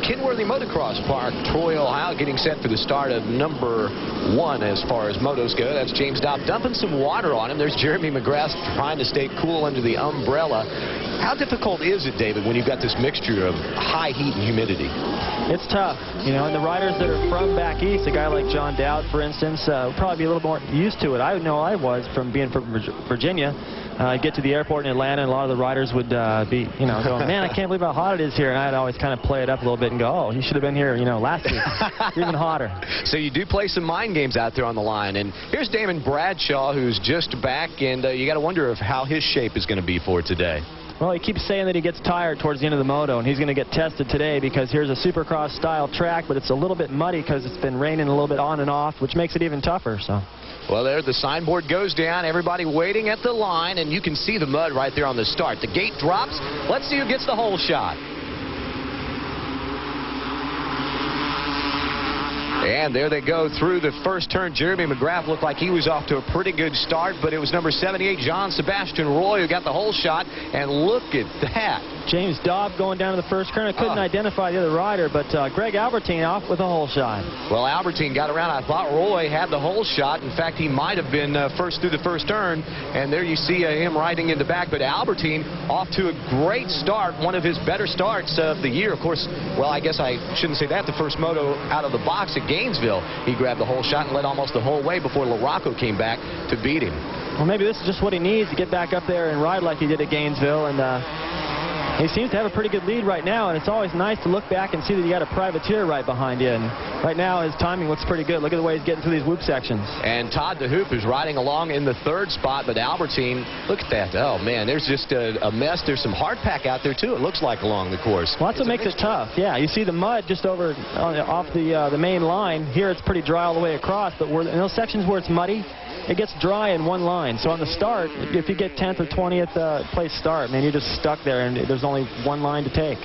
Kenworthy Motocross Park, Troy, Ohio, getting set for the start of number 1 as far as motos go. That's James Dobb dumping some water on him. There's Jeremy McGrath trying to stay cool under the umbrella. How difficult is it, David, when you've got this mixture of high heat and humidity? It's tough, you know, and the riders that are from back east, a guy like John Dowd, for instance, would probably be a little more used to it. I know I was from being from Virginia. I'd get to the airport in Atlanta, and a lot of the riders would be, you know, going, man, I can't believe how hot it is here. And I'd always kind of play it up a little bit and go, oh, you should have been here, you know, last week. Even hotter. So you do play some mind games out there on the line. And here's Damon Bradshaw, who's just back, and you got to wonder how his shape is going to be for today. Well, he keeps saying that he gets tired towards the end of the moto, and he's going to get tested today because here's a Supercross-style track, but it's a little bit muddy because it's been raining a little bit on and off, which makes it even tougher. So. Well, there the signboard goes down. Everybody waiting at the line, and you can see the mud right there on the start. The gate drops. Let's see who gets the whole shot. And there they go through the first turn. Jeremy McGrath looked like he was off to a pretty good start, but it was number 78, John Sebastian Roy, who got the whole shot. And look at that. James Dobb going down to the first turn. I couldn't identify the other rider, but Greg Albertine off with a whole shot. Well, Albertine got around. I thought Roy had the whole shot. In fact, he might have been first through the first turn. And there you see him riding in the back. But Albertine off to a great start, one of his better starts of the year. Of course, well, I guess I shouldn't say that. The first moto out of the box at Gainesville, he grabbed the whole shot and led almost the whole way before LaRocco came back to beat him. Well, maybe this is just what he needs to get back up there and ride like he did at Gainesville. And he seems to have a pretty good lead right now, and it's always nice to look back and see that you got a privateer right behind you. And right now his timing looks pretty good. Look at the way he's getting through these whoop sections. And Todd DeHoop is riding along in the 3rd spot, but Albertine, look at that. Oh, man, there's just a mess. There's some hard pack out there, too, it looks like, along the course. Well, that's what makes it tough. Yeah, you see the mud just over off the main line. Here it's pretty dry all the way across, but in those sections where it's muddy, it gets dry in one line. So on the start, if you get 10th or 20th place start, man, you're just stuck there, and there's only one line to take.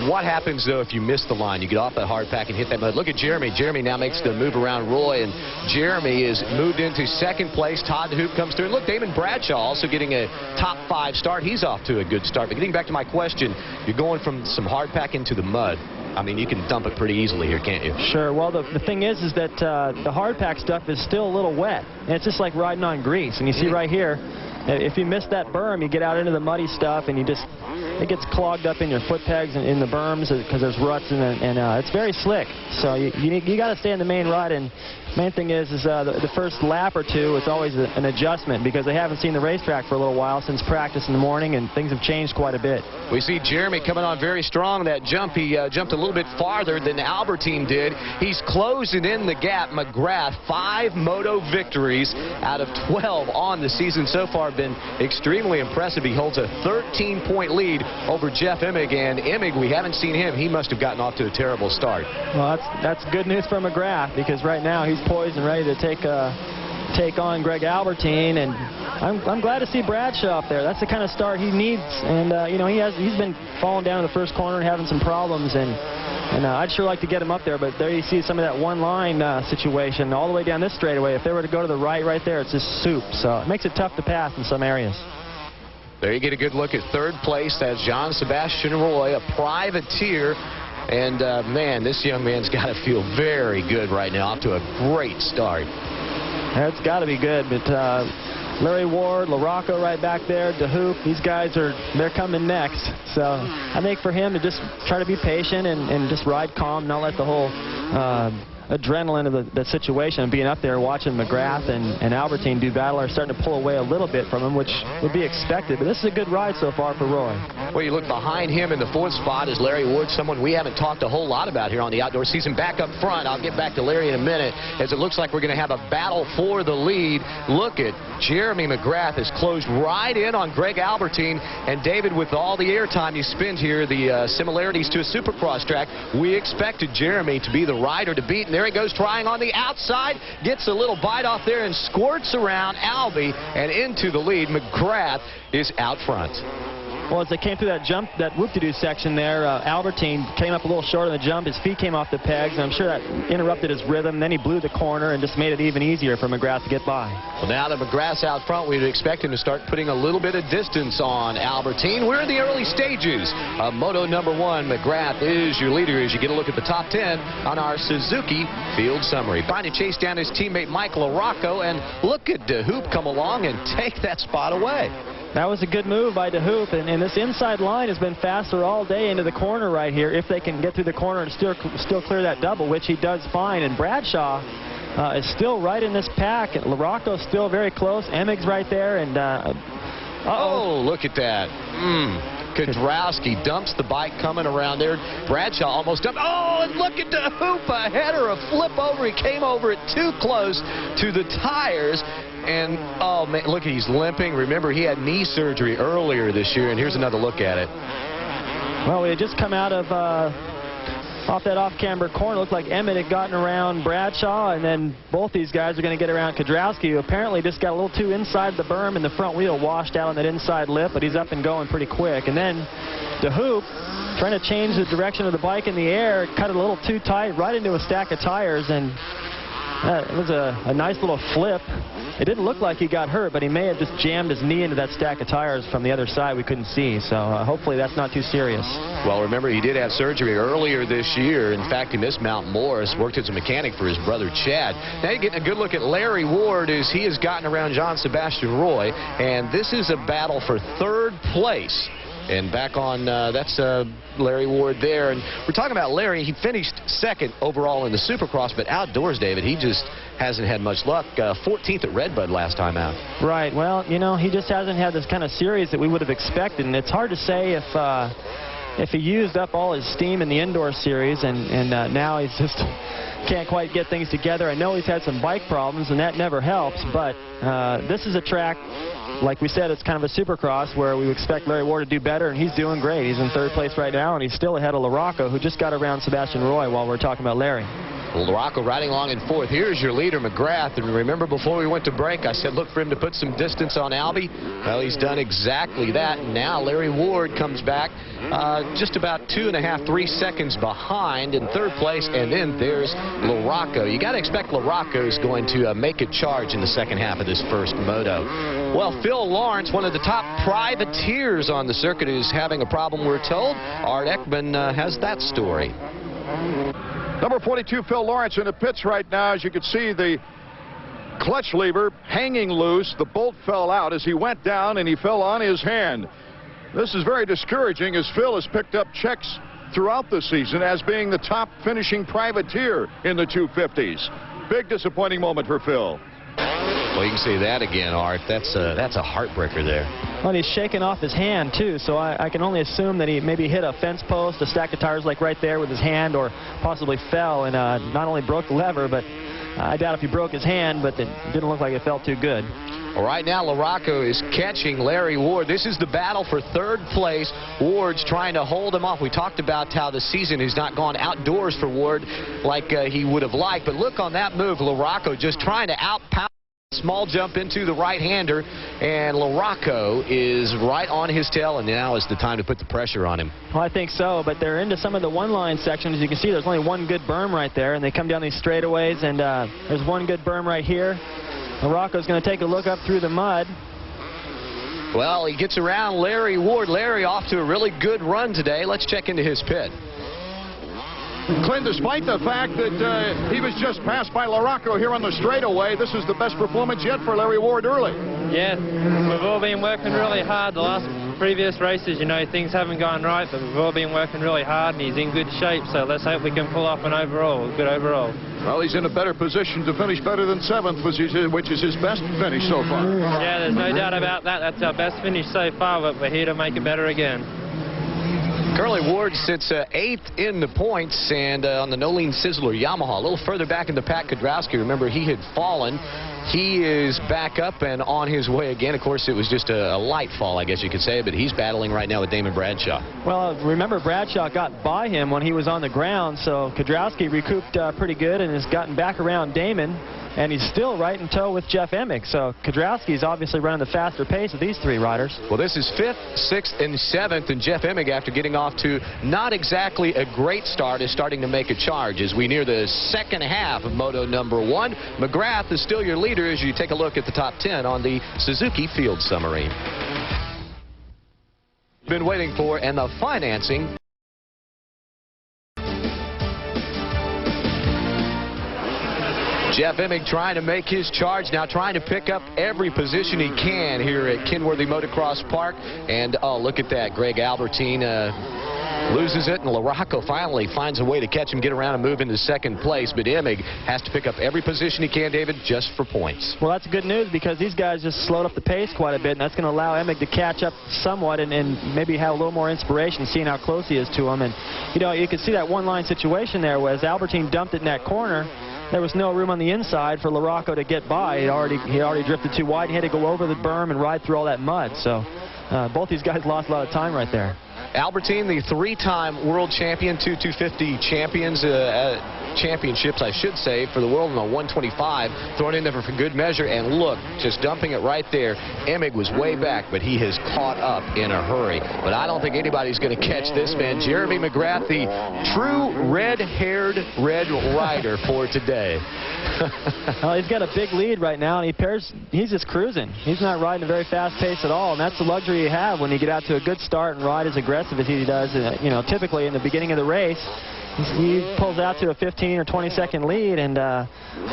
What happens, though, if you miss the line? You get off that hard pack and hit that mud. Look at Jeremy. Jeremy now makes the move around Roy, and Jeremy is moved into 2nd place. Todd DeHoop comes through. And look, Damon Bradshaw also getting a top 5 start. He's off to a good start. But getting back to my question, you're going from some hard pack into the mud. I mean, you can dump it pretty easily here, can't you? Sure. Well, the thing is that the hard pack stuff is still a little wet. And it's just like riding on grease. And you see right here, if you miss that berm, you get out into the muddy stuff, and it gets clogged up in your foot pegs and in the berms because there's ruts, and it's very slick. So you got to stay in the main ride. And main thing is the first lap or two, it's always an adjustment because they haven't seen the racetrack for a little while since practice in the morning, and things have changed quite a bit. We see Jeremy coming on very strong. That jump, he jumped a little bit farther than Albertine did. He's closing in the gap. McGrath, 5 moto victories out of 12 on the season so far. Been extremely impressive. He holds a 13-point lead over Jeff Emig, and Emig, we haven't seen him. He must have gotten off to a terrible start. Well, that's good news for McGrath, because right now he's poised and ready to take on Greg Albertine, and I'm glad to see Bradshaw up there. That's the kind of start he needs, and you know, he's been falling down in the first corner and having some problems, and I'd sure like to get him up there, but there you see some of that one-line situation all the way down this straightaway. If they were to go to the right there, it's just soup, so it makes it tough to pass in some areas. There you get a good look at 3rd place. That's John Sebastian Roy, a privateer. And, man, this young man's got to feel very good right now, off to a great start. That's got to be good, but Larry Ward, LaRocco right back there, DeHoop, these guys they're coming next. So I think for him to just try to be patient and just ride calm, not let the whole adrenaline of the situation and being up there watching McGrath and Albertine do battle are starting to pull away a little bit from him, which would be expected. But this is a good ride so far for Roy. Well, you look behind him in the 4th spot is Larry Ward, someone we haven't talked a whole lot about here on the outdoor season. Back up front, I'll get back to Larry in a minute, as it looks like we're going to have a battle for the lead. Look at Jeremy McGrath has closed right in on Greg Albertine. And David, with all the airtime you spend here, the similarities to a Supercross track, we expected Jeremy to be the rider to beat. And there he goes trying on the outside, gets a little bite off there and squirts around Albie and into the lead. McGrath is out front. Well, as they came through that jump, that whoop-de-doo section there, Albertine came up a little short on the jump. His feet came off the pegs, and I'm sure that interrupted his rhythm. Then he blew the corner and just made it even easier for McGrath to get by. Well, now that McGrath's out front, we'd expect him to start putting a little bit of distance on Albertine. We're in the early stages of Moto #1. McGrath is your leader as you get a look at the top 10 on our Suzuki Field Summary. Trying to chase down his teammate Mike LaRocco, and look at DeHoop come along and take that spot away. That was a good move by DeHoop, and this inside line has been faster all day into the corner right here. If they can get through the corner and still clear that double, which he does fine. And Bradshaw is still right in this pack. LaRocco's still very close. Emig's right there, and oh, look at that. Kedrowski dumps the bike coming around there. Bradshaw almost dumped. Oh, and look at DeHoop, a header, a flip over. He came over it too close to the tires. And, oh, man, look, he's limping. Remember, he had knee surgery earlier this year, and here's another look at it. Well, we had just come out of off that off-camber corner. Looked like Emmett had gotten around Bradshaw, and then both these guys are going to get around Kedrowski, who apparently just got a little too inside the berm, and the front wheel washed out on that inside lip, but he's up and going pretty quick. And then DeHoop, trying to change the direction of the bike in the air, cut it a little too tight right into a stack of tires, and it was a nice little flip. It didn't look like he got hurt, but he may have just jammed his knee into that stack of tires from the other side we couldn't see. So hopefully that's not too serious. Well, remember, he did have surgery earlier this year. In fact, he missed Mount Morris, worked as a mechanic for his brother Chad. Now you're getting a good look at Larry Ward as he has gotten around John Sebastian Roy, and this is a battle for third place. And back on, that's Larry Ward there. And we're talking about Larry. He finished second overall in the Supercross, but outdoors, David, he just hasn't had much luck. 14th at Redbud last time out. Right. Well, you know, he just hasn't had this kind of series that we would have expected. And it's hard to say if he used up all his steam in the indoor series, and now he's just can't quite get things together. I know he's had some bike problems, and that never helps. But this is a track, like we said, it's kind of a Supercross where we expect Larry Ward to do better, and he's doing great. He's in third place right now, and he's still ahead of LaRocco, who just got around Sebastian Roy while we're talking about Larry. Well, LaRocco riding along in fourth. Here's your leader, McGrath. And remember, before we went to break, I said look for him to put some distance on Albie. Well, he's done exactly that. And now Larry Ward comes back just about 2.5, 3 seconds behind in third place. And then there's LaRocco. You got to expect LaRocco is going to make a charge in the second half of this first moto. Well, Phil Lawrence, one of the top privateers on the circuit, is having a problem, we're told. Art Ekman has that story. Number 42, Phil Lawrence, in the pits right now. As you can see, the clutch lever hanging loose. The bolt fell out as he went down, and he fell on his hand. This is very discouraging, as Phil has picked up checks throughout the season as being the top finishing privateer in the 250s. Big disappointing moment for Phil. Well, you can see that again, Art. That's a heartbreaker there. Well, he's shaking off his hand, too, so I can only assume that he maybe hit a fence post, a stack of tires like right there with his hand, or possibly fell and not only broke the lever, but I doubt if he broke his hand, but it didn't look like it felt too good. Well, right now, LaRocco is catching Larry Ward. This is the battle for third place. Ward's trying to hold him off. We talked about how the season has not gone outdoors for Ward like he would have liked, but look on that move. LaRocco just trying to outpower. Small jump into the right-hander, and LaRocco is right on his tail, and now is the time to put the pressure on him. Well, I think so, but they're into some of the one-line sections. As you can see, there's only one good berm right there, and they come down these straightaways, and there's one good berm right here. LaRocco's going to take a look up through the mud. Well, he gets around Larry Ward. Larry off to a really good run today. Let's check into his pit. Clint, despite the fact that he was just passed by LaRocco here on the straightaway, this is the best performance yet for Larry Ward early. Yeah, we've all been working really hard the last previous races. You know, things haven't gone right, but we've all been working really hard, and he's in good shape, so let's hope we can pull off an overall, good overall. Well, he's in a better position to finish better than 7th, which is his best finish so far. Yeah, there's no doubt about that. That's our best finish so far, but we're here to make it better again. Curly Ward sits 8th in the points, and on the No Lean Sizzler Yamaha. A little further back in the pack, Kedrowski, remember, he had fallen He is back up and on his way again. Of course, it was just a light fall, I guess you could say, but he's battling right now with Damon Bradshaw. Well, remember, Bradshaw got by him when he was on the ground, so Kedrowski recouped pretty good and has gotten back around Damon, and he's still right in tow with Jeff Emig. So Kedrowski's obviously running the faster pace of these three riders. Well, this is 5th, 6th, and 7th, and Jeff Emig, after getting off to not exactly a great start, is starting to make a charge as we near the second half of Moto number 1. McGrath is still your leader as you take a look at the top 10 on the Suzuki Field Submarine. Been waiting for, and the financing. Jeff Emig trying to make his charge now, trying to pick up every position he can here at Kenworthy Motocross Park. And oh, look at that, Greg Albertine loses it, and LaRocco finally finds a way to catch him, get around, and move into second place. But Emig has to pick up every position he can, David, just for points. Well, that's good news because these guys just slowed up the pace quite a bit, and that's going to allow Emig to catch up somewhat and maybe have a little more inspiration seeing how close he is to him. And, you know, you could see that one-line situation there where as Albertine dumped it in that corner, there was no room on the inside for LaRocco to get by. He already drifted too wide. He had to go over the berm and ride through all that mud. So both these guys lost a lot of time right there. Albertine, the 3-time world champion, 250 championships, I should say, for the world in the 125, thrown in there for good measure. And look, just dumping it right there. Emig was way back, but he has caught up in a hurry. But I don't think anybody's going to catch this man. Jeremy McGrath, the true red-haired red rider for today. Well, he's got a big lead right now, and he's just cruising. He's not riding a very fast pace at all, and that's the luxury you have when you get out to a good start and ride as aggressive as he does. You know, typically in the beginning of the race, he pulls out to a 15 or 20-second lead, and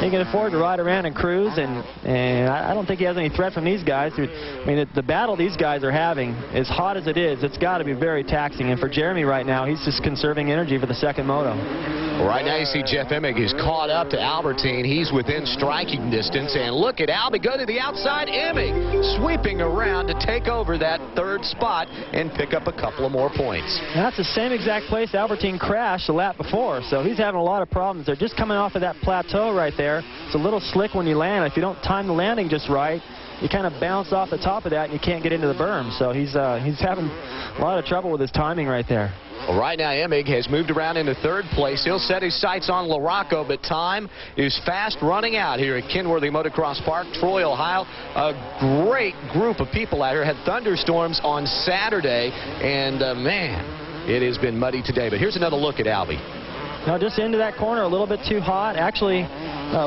he can afford to ride around and cruise, and I don't think he has any threat from these guys. I mean, the battle these guys are having, as hot as it is, it's got to be very taxing, and for Jeremy right now, he's just conserving energy for the second moto. Well, right now you see Jeff Emig is caught up to Albertine. He's within striking distance, and look at Albie go to the outside. Emig sweeping around to take over that third spot and pick up a couple of more points. Now, that's the same exact place Albertine crashed the lap before, so he's having a lot of problems. They're just coming off of that plateau right there. It's a little slick when you land. If you don't time the landing just right, you kind of bounce off the top of that and you can't get into the berm. So he's having a lot of trouble with his timing right there. Well, right now, Emig has moved around into third place. He'll set his sights on LaRocco, but time is fast running out here at Kenworthy Motocross Park, Troy, Ohio. A great group of people out here. Had thunderstorms on Saturday, and man, it has been muddy today. But here's another look at Albie. Now, just into that corner, a little bit too hot. Actually,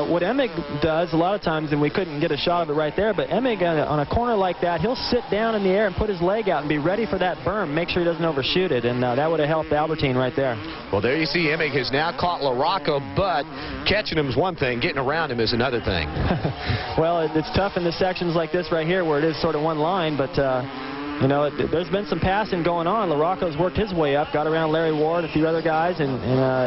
what Emig does a lot of times, and we couldn't get a shot of it right there, but Emig on a corner like that, he'll sit down in the air and put his leg out and be ready for that berm, make sure he doesn't overshoot it, and that would have helped Albertine right there. Well, there you see Emig has now caught LaRocco, but catching him is one thing, getting around him is another thing. Well, it's tough in the sections like this right here where it is sort of one line, but you know, there's been some passing going on. LaRocco's worked his way up, got around Larry Ward, a few other guys, and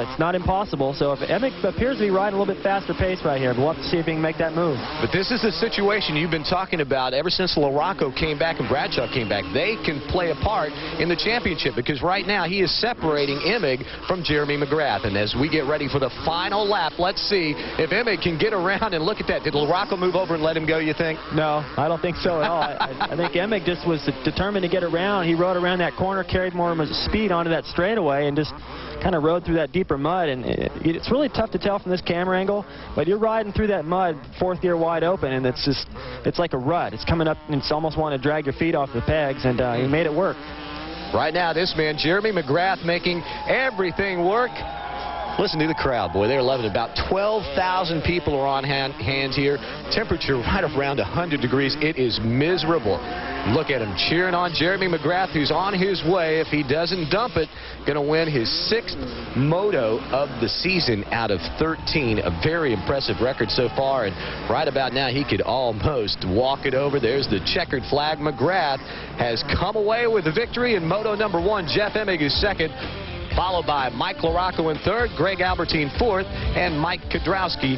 it's not impossible. So if Emig appears to be riding a little bit faster pace right here, but we'll have to see if he can make that move. But this is the situation you've been talking about ever since LaRocco came back and Bradshaw came back. They can play a part in the championship because right now he is separating Emig from Jeremy McGrath. And as we get ready for the final lap, let's see if Emig can get around and look at that. Did LaRocco move over and let him go, you think? No, I don't think so at all. I think Emig just was determined to get around. He rode around that corner, carried more of his speed onto that straightaway, and just kind of rode through that deeper mud. And it's really tough to tell from this camera angle, but you're riding through that mud, fourth gear wide open, and it's like a rut. It's coming up, and it's almost wanting to drag your feet off the pegs, and he made it work. Right now, this man, Jeremy McGrath, making everything work. Listen to the crowd, boy. They're loving it. About 12,000 people are on hands here. Temperature right around 100 degrees. It is miserable. Look at him cheering on Jeremy McGrath, who's on his way, if he doesn't dump it, going to win his 6th moto of the season out of 13. A very impressive record so far, and right about now he could almost walk it over. There's the checkered flag. McGrath has come away with the victory in moto number 1. Jeff Emig is second, followed by Mike LaRocco in third, Greg Albertine fourth, and Mike Kedrowski